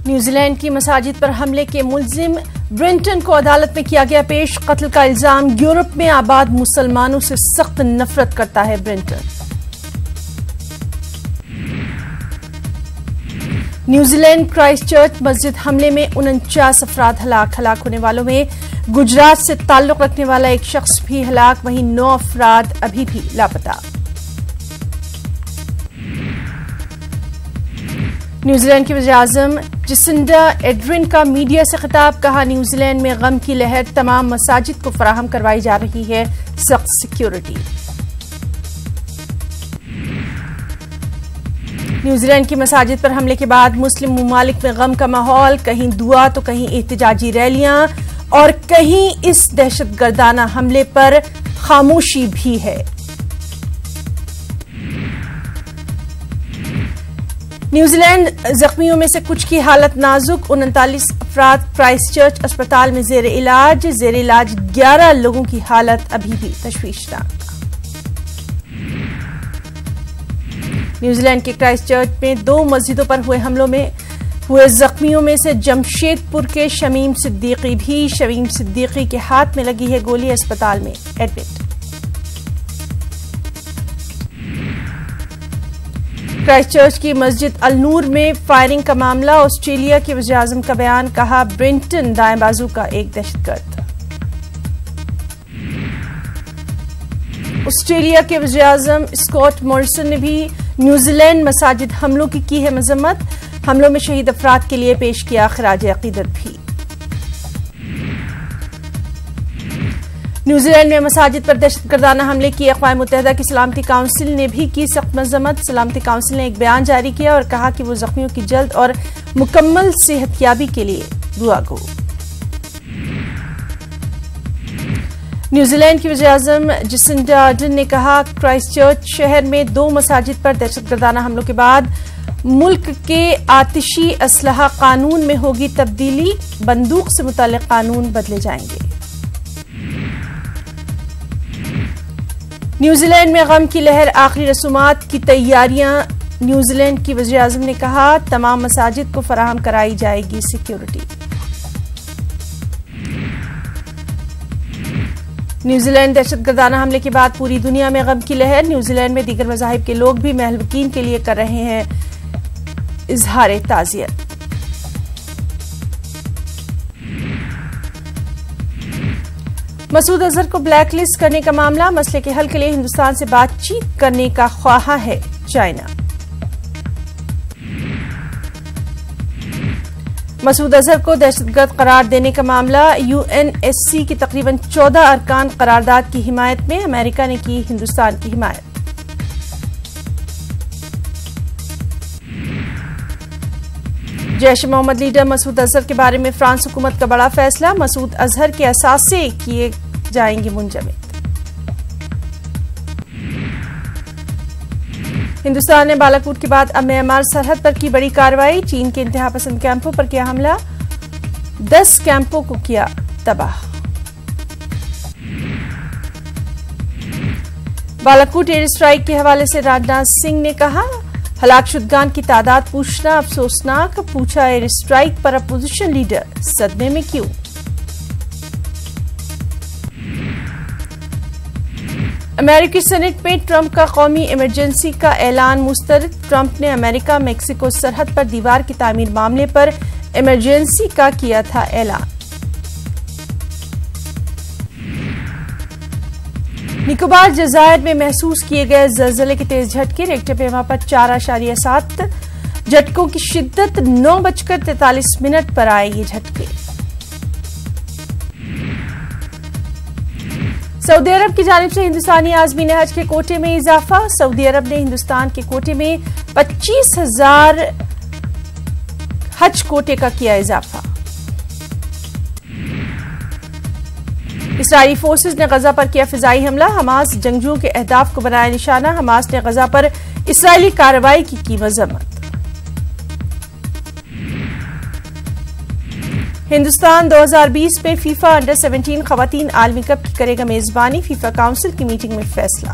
New Zealand की मसाजिद पर हमले के मुलजिम ब्रेंटन को अदालत में किया गया पेश। कत्ल का इल्जाम। यूरोप में आबाद मुसलमानों से सख्त नफरत करता है ब्रेंटन। न्यूजीलैंड क्राइस्टचर्च मस्जिद हमले में 49 अफराद हलाक होने वालों में गुजरात से ताल्लुक रखने वाला एक शख्स भी हलाक, वहीं 9 अफराद अभी भी लापता। न्यूजीलैंड की वज़ीर-ए-आज़म जसिंडा एड्रिन का मीडिया से खिताब। कहा, न्यूजीलैंड में गम की लहर, तमाम मसाजिद को फराहम करवाई जा रही है सख्त सिक्योरिटी। न्यूजीलैंड की मसाजिद पर हमले के बाद मुस्लिम मुमालिक में गम का माहौल, कहीं दुआ तो कहीं एहतजाजी रैलियां और कहीं इस दहशतगर्दाना हमले पर खामोशी भी है। न्यूजीलैंड जख्मियों में से कुछ की हालत नाजुक। 39 अफराद क्राइस्टचर्च अस्पताल में जेर इलाज 11 लोगों की हालत अभी भी तशवीशनाक। न्यूजीलैंड के क्राइस्टचर्च में 2 मस्जिदों पर हुए हमलों में हुए जख्मियों में से जमशेदपुर के शमीम सिद्दीकी भी। शमीम सिद्दीकी के हाथ में लगी है गोली, अस्पताल में एडमिट। क्राइस्टचर्च की मस्जिद अल-नूर में फायरिंग का मामला। ऑस्ट्रेलिया के वज़ीर-ए-आज़म का बयान। कहा, ब्रेंटन दाएं बाजू का एक दहशतगर्द। ऑस्ट्रेलिया के वज़ीर-ए-आज़म स्कॉट मॉरिसन ने भी न्यूजीलैंड मसाजिद हमलों की है मजम्मत। हमलों में शहीद अफराद के लिए पेश किया खराज अकीदत भी। न्यूजीलैंड में मसाजिद पर दहशतगर्दाना हमले की अक़वाम मुत्तहिदा की सलामती काउंसिल ने भी की सख्त मजम्मत। सलामती काउंसिल ने एक बयान जारी किया और कहा कि वो जख्मियों की जल्द और मुकम्मल सेहतयाबी के लिए दुआ गो। न्यूजीलैंड की वज़ीर-ए-आज़म जसिंडा आर्डन ने कहा, क्राइस्टचर्च शहर में 2 मसाजिद पर दहशतगर्दाना हमलों के बाद मुल्क के आतिशी असलहा कानून में होगी तब्दीली। बंदूक से मुताल्लिक कानून बदले जाएंगे। न्यूजीलैंड में गम की लहर, आखिरी रसूमात की तैयारियां। न्यूजीलैंड की वज़ीर-ए-आज़म ने कहा, तमाम मसाजिद को फराहम कराई जाएगी सिक्योरिटी। न्यूजीलैंड दहशतगर्दाना हमले के बाद पूरी दुनिया में गम की लहर। न्यूजीलैंड में दीगर मज़ाहिब के लोग भी महलवकीन के लिए कर रहे हैं इजहार ताज़ियत। मसूद अजहर को ब्लैकलिस्ट करने का मामला। मसले के हल के लिए हिंदुस्तान से बातचीत करने का ख्वाहा है चाइना। मसूद अजहर को दहशतगर्द करार देने का मामला। यूएनएससी की तकरीबन 14 अरकान करारदाद की हिमायत में। अमेरिका ने की हिंदुस्तान की हिमायत। जैश मोहम्मद लीडर मसूद अजहर के बारे में फ्रांस हुकूमत का बड़ा फैसला। मसूद अजहर के असासे किए जाएंगे मुंजमद। हिंदुस्तान ने बालाकोट के बाद अब म्यांमार सरहद पर की बड़ी कार्रवाई। चीन के इंतहा पसंद कैंपों पर किया हमला। 10 कैंपों को किया तबाह। बालाकोट एयर स्ट्राइक के हवाले से राजनाथ सिंह ने कहा, हलाक शुदगान की तादाद पूछना अफसोसनाक। पूछा, एयर स्ट्राइक पर अपोजिशन लीडर सदमे में क्यों। अमेरिकी सेनेट में ट्रंप का कौमी इमरजेंसी का ऐलान मुस्तरद। ट्रंप ने अमेरिका मेक्सिको सरहद पर दीवार की तामीर मामले पर इमरजेंसी का किया था ऐलान। निकोबार जजायर में महसूस किए गए ज़लज़ले के तेज झटके। रिक्टर पैमा पर 4.7 झटकों की शिद्दत। 9:43 पर आए ये झटके। सऊदी अरब की जानिब से हिंदुस्तानी आज़मीन हज के कोटे में इजाफा। सऊदी अरब ने हिंदुस्तान के कोटे में 25,000 हज कोटे का किया इजाफा। इस्राईली फोर्सेस ने गजा पर किया फिजाई हमला। हमास जंगजुओं के अहदाफ को बनाया निशाना। हमास ने गजा पर इस्राईली कार्रवाई की मजम्मत। हिंदुस्तान 2020 में फीफा अंडर 17 खवातीन आलमी कप की करेगा मेजबानी। फीफा काउंसिल की मीटिंग में फैसला।